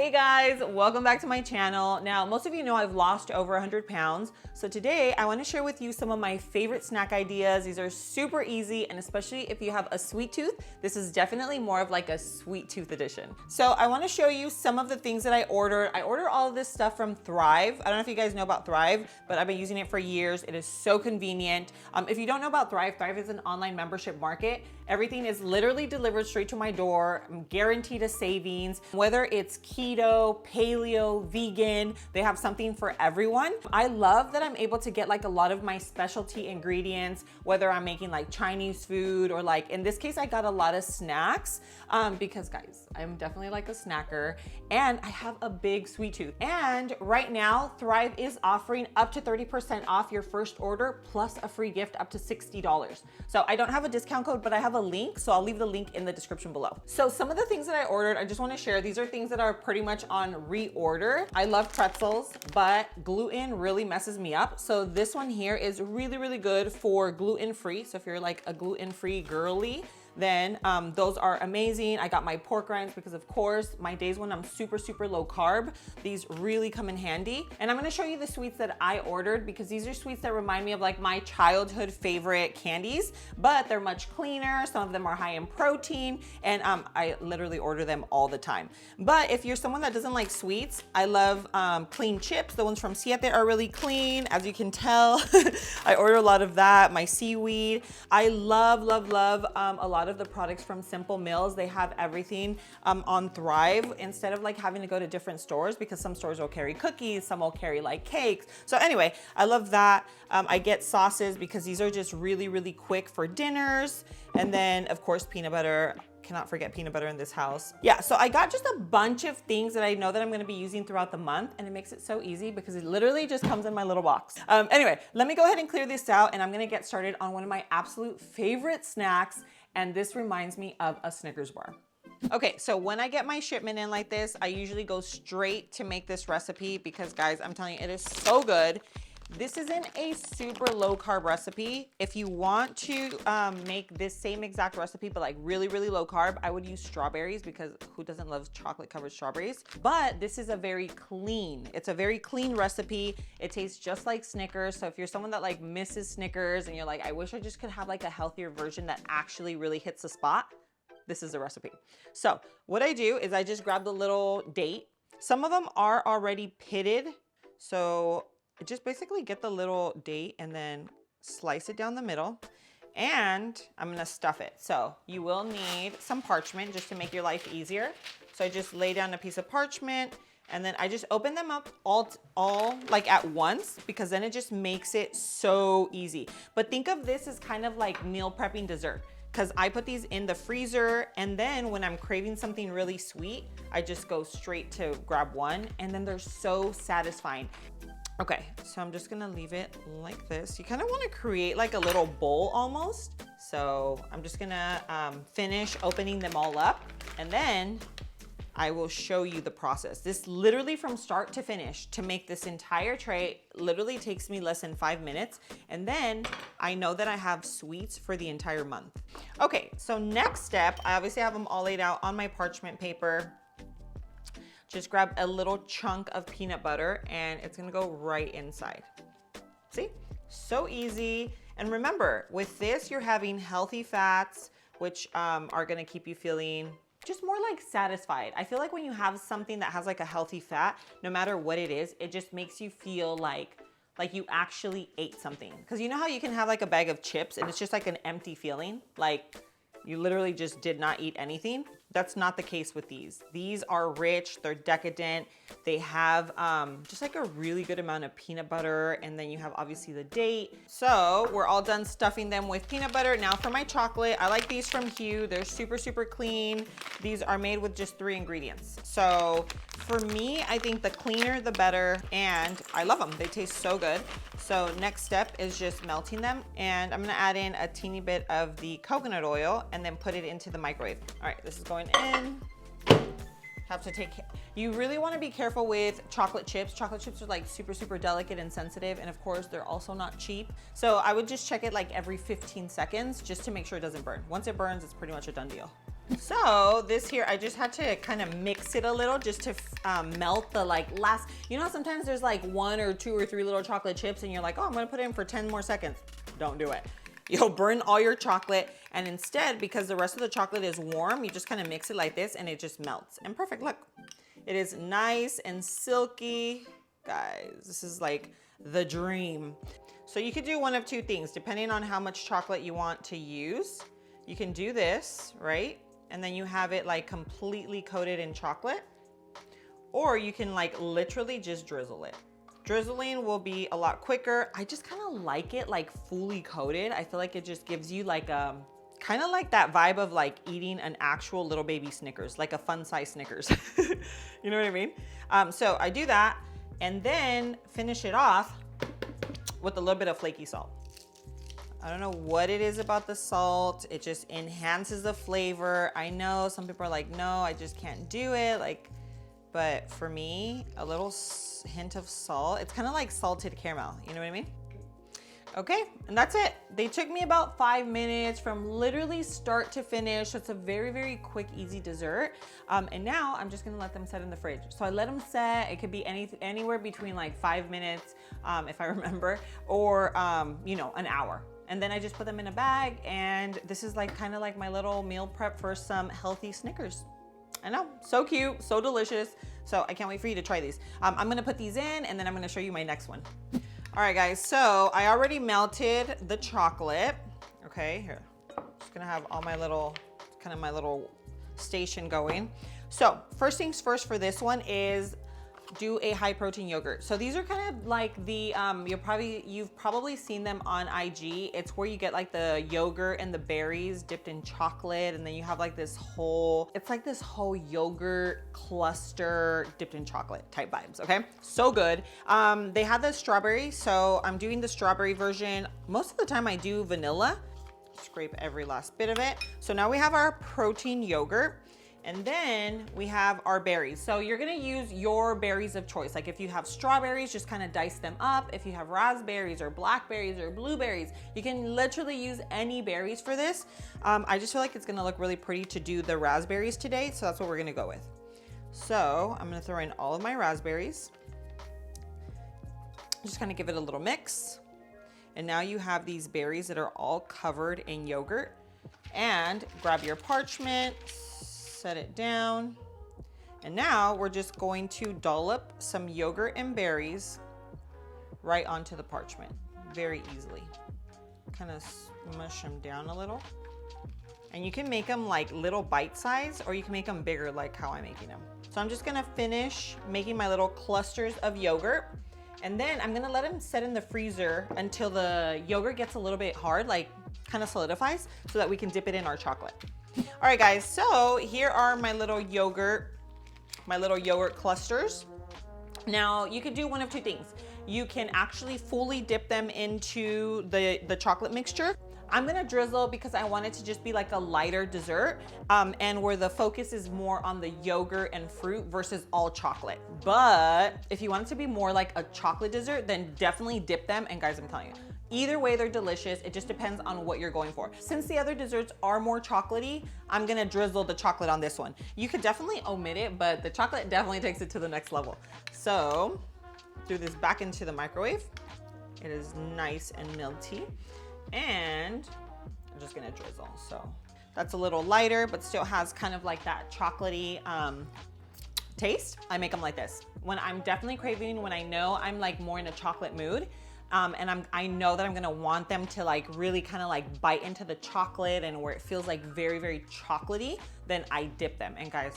Hey guys, welcome back to my channel. Now, most of you know I've lost over 100 pounds. So today I want to share with you some of my favorite snack ideas. These are super easy, and especially if you have a sweet tooth, this is definitely more of like a sweet tooth edition. So I want to show you some of the things that I ordered. I ordered all of this stuff from Thrive. I don't know if you guys know about Thrive, but I've been using it for years. It is so convenient. If you don't know about Thrive, Thrive is an online membership market. Everything is literally delivered straight to my door. I'm guaranteed a savings. Whether it's keto, paleo, vegan, they have something for everyone. I love that I'm able to get like a lot of my specialty ingredients, whether I'm making like Chinese food or like, in this case, I got a lot of snacks because guys, I'm definitely like a snacker and I have a big sweet tooth. And right now, Thrive is offering up to 30% off your first order plus a free gift up to $60. So I don't have a discount code, but I have a link. So I'll leave the link in the description below. So some of the things that I ordered, I just want to share. These are things that are pretty much on reorder. I love pretzels, but gluten really messes me up. So this one here is really, really good for gluten-free. So if you're like a gluten-free girly, then those are amazing. I got my pork rinds because of course, my days when I'm super, super low carb, these really come in handy. And I'm gonna show you the sweets that I ordered because these are sweets that remind me of like my childhood favorite candies, but they're much cleaner. Some of them are high in protein and I literally order them all the time. But if you're someone that doesn't like sweets, I love clean chips. The ones from Siete are really clean. As you can tell, I order a lot of that. My seaweed. I love, love, love a lot of the products from Simple Mills. They have everything on Thrive instead of like having to go to different stores because some stores will carry cookies, some will carry like cakes. So anyway, I love that. I get sauces because these are just really, really quick for dinners. And then of course, peanut butter. Cannot forget peanut butter in this house. Yeah, so I got just a bunch of things that I know that I'm gonna be using throughout the month, and it makes it so easy because it literally just comes in my little box. Anyway, let me go ahead and clear this out and I'm gonna get started on one of my absolute favorite snacks, and this reminds me of a Snickers bar. Okay, so when I get my shipment in like this, I usually go straight to make this recipe because guys, I'm telling you, it is so good. This isn't a super low carb recipe. If you want to make this same exact recipe, but like really, really low carb, I would use strawberries because who doesn't love chocolate covered strawberries? But this is a very clean, it's a very clean recipe. It tastes just like Snickers. So if you're someone that like misses Snickers and you're like, I wish I just could have like a healthier version that actually really hits the spot, this is the recipe. So what I do is I just grab the little date. Some of them are already pitted. So just basically get the little date and then slice it down the middle, and I'm gonna stuff it. So you will need some parchment just to make your life easier. So I just lay down a piece of parchment and then I just open them up all like at once because then it just makes it so easy. But think of this as kind of like meal prepping dessert, because I put these in the freezer and then when I'm craving something really sweet, I just go straight to grab one and then they're so satisfying. Okay, so I'm just gonna leave it like this. You kind of wanna create like a little bowl almost. So I'm just gonna finish opening them all up and then I will show you the process. This literally from start to finish to make this entire tray literally takes me less than 5 minutes. And then I know that I have sweets for the entire month. Okay, so next step, I obviously have them all laid out on my parchment paper. Just grab a little chunk of peanut butter and it's gonna go right inside. See, so easy. And remember, with this, you're having healthy fats, which are gonna keep you feeling just more like satisfied. I feel like when you have something that has like a healthy fat, no matter what it is, it just makes you feel like you actually ate something. Cause you know how you can have like a bag of chips and it's just like an empty feeling? Like you literally just did not eat anything. That's not the case with these. These are rich, they're decadent. They have just like a really good amount of peanut butter, and then you have obviously the date. So we're all done stuffing them with peanut butter. Now for my chocolate, I like these from Hue. They're super, super clean. These are made with just 3 ingredients. So for me, I think the cleaner, the better, and I love them. They taste so good. So next step is just melting them, and I'm gonna add in a teeny bit of the coconut oil and then put it into the microwave. All right, this is going in. Have to take, you really want to be careful with chocolate chips. Chocolate chips are like super, super delicate and sensitive. And of course, they're also not cheap. So I would just check it like every 15 seconds just to make sure it doesn't burn. Once it burns, it's pretty much a done deal. So this here, I just had to kind of mix it a little just to melt the like last, you know, sometimes there's like 1 or 2 or 3 little chocolate chips and you're like, oh, I'm gonna put it in for 10 more seconds. Don't do it. You'll burn all your chocolate, and instead, because the rest of the chocolate is warm, you just kind of mix it like this and it just melts. And perfect, look. It is nice and silky. Guys, this is like the dream. So you could do one of 2 things, depending on how much chocolate you want to use. You can do this, right? And then you have it like completely coated in chocolate. Or you can like literally just drizzle it. Drizzling will be a lot quicker. I just kind of like it like fully coated. I feel like it just gives you like a, kind of like that vibe of like eating an actual little baby Snickers, like a fun size Snickers. You know what I mean? So I do that and then finish it off with a little bit of flaky salt. I don't know what it is about the salt. It just enhances the flavor. I know some people are like, no, I just can't do it. Like, but for me, a little hint of salt, it's kind of like salted caramel. You know what I mean? Okay, and that's it. They took me about 5 minutes from literally start to finish. So it's a very, very quick, easy dessert. And now I'm just gonna let them set in the fridge. So I let them set. It could be anywhere between like 5 minutes, if I remember, or you know, an hour. And then I just put them in a bag, and this is like kind of like my little meal prep for some healthy Snickers. I know, so cute, so delicious. So I can't wait for you to try these. I'm gonna put these in, and then I'm gonna show you my next one. All right, guys, so I already melted the chocolate. Okay, here, just gonna have all my little, kind of my little station going. So first things first for this one is do a high protein yogurt. So these are kind of like the, you've probably seen them on IG. It's where you get like the yogurt and the berries dipped in chocolate. And then you have like this whole, it's like this whole yogurt cluster dipped in chocolate type vibes, okay? So good. They have the strawberry. So I'm doing the strawberry version. Most of the time I do vanilla. Scrape every last bit of it. So now we have our protein yogurt. And then we have our berries. So you're gonna use your berries of choice. Like if you have strawberries, just kind of dice them up. If you have raspberries or blackberries or blueberries, you can literally use any berries for this. I just feel like it's gonna look really pretty to do the raspberries today. So that's what we're gonna go with. So I'm gonna throw in all of my raspberries. Just kind of give it a little mix. And now you have these berries that are all covered in yogurt. And grab your parchment, set it down. And now we're just going to dollop some yogurt and berries right onto the parchment very easily. Kind of smush them down a little. And you can make them like little bite size, or you can make them bigger like how I'm making them. So I'm just gonna finish making my little clusters of yogurt. And then I'm gonna let them set in the freezer until the yogurt gets a little bit hard, like kind of solidifies, so that we can dip it in our chocolate. All right, guys, so here are my little yogurt clusters. Now, you could do one of 2 things. You can actually fully dip them into the chocolate mixture. I'm gonna drizzle because I want it to just be like a lighter dessert, and where the focus is more on the yogurt and fruit versus all chocolate. But if you want it to be more like a chocolate dessert, then definitely dip them. And guys, I'm telling you, either way, they're delicious. It just depends on what you're going for. Since the other desserts are more chocolatey, I'm gonna drizzle the chocolate on this one. You could definitely omit it, but the chocolate definitely takes it to the next level. So, throw this back into the microwave. It is nice and melty. And I'm just gonna drizzle. So that's a little lighter, but still has kind of like that chocolatey taste. I make them like this. When I'm definitely craving, when I know I'm like more in a chocolate mood, and I know that I'm gonna want them to like really kind of like bite into the chocolate and where it feels like very, very chocolatey, then I dip them. And guys,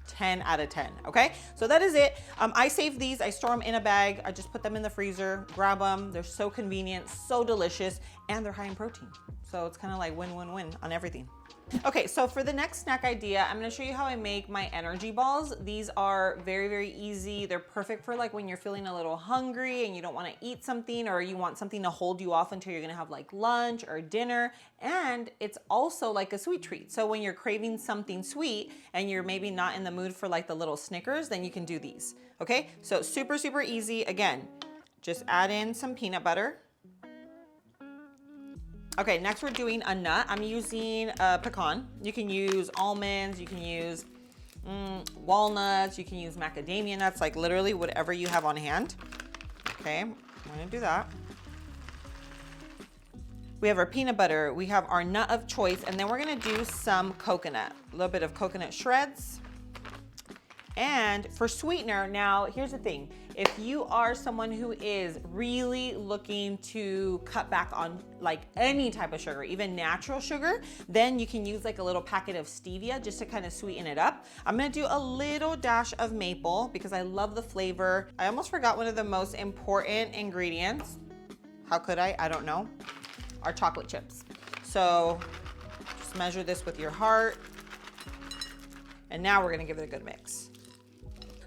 10 out of 10, okay? So that is it. I save these, I store them in a bag. I just put them in the freezer, grab them. They're so convenient, so delicious, and they're high in protein. So it's kind of like win-win-win on everything. Okay, so for the next snack idea, I'm gonna show you how I make my energy balls. These are very, very easy. They're perfect for like when you're feeling a little hungry and you don't wanna eat something, or you want something to hold you off until you're gonna have like lunch or dinner. And it's also like a sweet treat. So when you're craving something sweet and you're maybe not in the mood for like the little Snickers, then you can do these, okay? So super, super easy. Again, just add in some peanut butter. Okay, next we're doing a nut. I'm using a pecan. You can use almonds, you can use walnuts, you can use macadamia nuts, like literally whatever you have on hand. Okay, I'm gonna do that. We have our peanut butter, we have our nut of choice, and then we're gonna do some coconut, a little bit of coconut shreds. And for sweetener, now here's the thing. If you are someone who is really looking to cut back on like any type of sugar, even natural sugar, then you can use like a little packet of stevia just to kind of sweeten it up. I'm gonna do a little dash of maple because I love the flavor. I almost forgot one of the most important ingredients. How could I? I don't know. Our chocolate chips. So just measure this with your heart. And now we're gonna give it a good mix.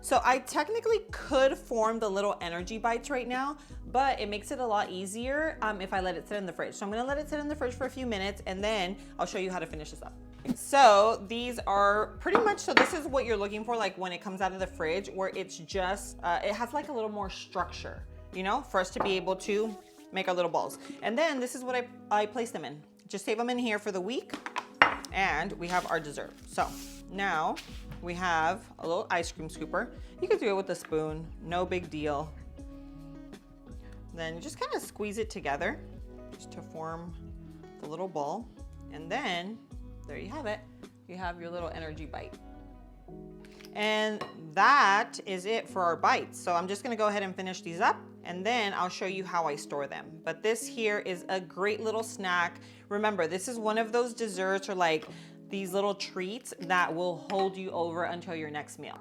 So I technically could form the little energy bites right now, but it makes it a lot easier if I let it sit in the fridge. So I'm gonna let it sit in the fridge for a few minutes and then I'll show you how to finish this up. So these are pretty much, so this is what you're looking for, like when it comes out of the fridge, where it's just, it has like a little more structure, you know, for us to be able to make our little balls. And then this is what I place them in. Just save them in here for the week. And we have our dessert. So now we have a little ice cream scooper. You can do it with a spoon, no big deal. Then you just kind of squeeze it together just to form the little ball. And then there you have it. You have your little energy bite. And that is it for our bites. So I'm just gonna go ahead and finish these up and then I'll show you how I store them. But this here is a great little snack. Remember, this is one of those desserts or like these little treats that will hold you over until your next meal.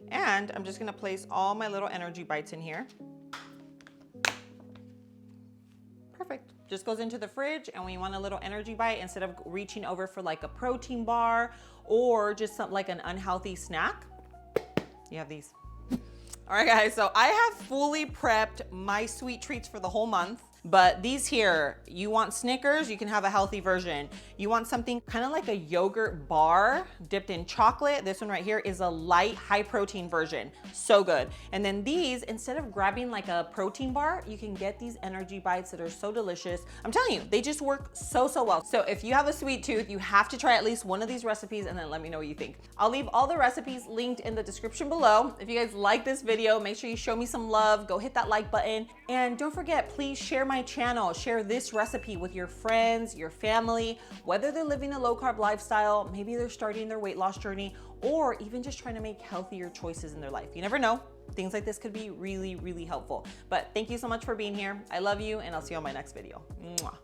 And I'm just gonna place all my little energy bites in here. Perfect. Just goes into the fridge, and when you want a little energy bite, instead of reaching over for like a protein bar or just something like an unhealthy snack, you have these. All right, guys, so I have fully prepped my sweet treats for the whole month. But these here, you want Snickers, you can have a healthy version. You want something kind of like a yogurt bar dipped in chocolate. This one right here is a light, high protein version. So good. And then these, instead of grabbing like a protein bar, you can get these energy bites that are so delicious. I'm telling you, they just work so, so well. So if you have a sweet tooth, you have to try at least one of these recipes and then let me know what you think. I'll leave all the recipes linked in the description below. If you guys like this video, make sure you show me some love, go hit that like button. And don't forget, please share my channel, share this recipe with your friends, your family, whether they're living a low carb lifestyle, maybe they're starting their weight loss journey, or even just trying to make healthier choices in their life. You never know. Things like this could be really, really helpful. But thank you so much for being here. I love you, and I'll see you on my next video. Mwah.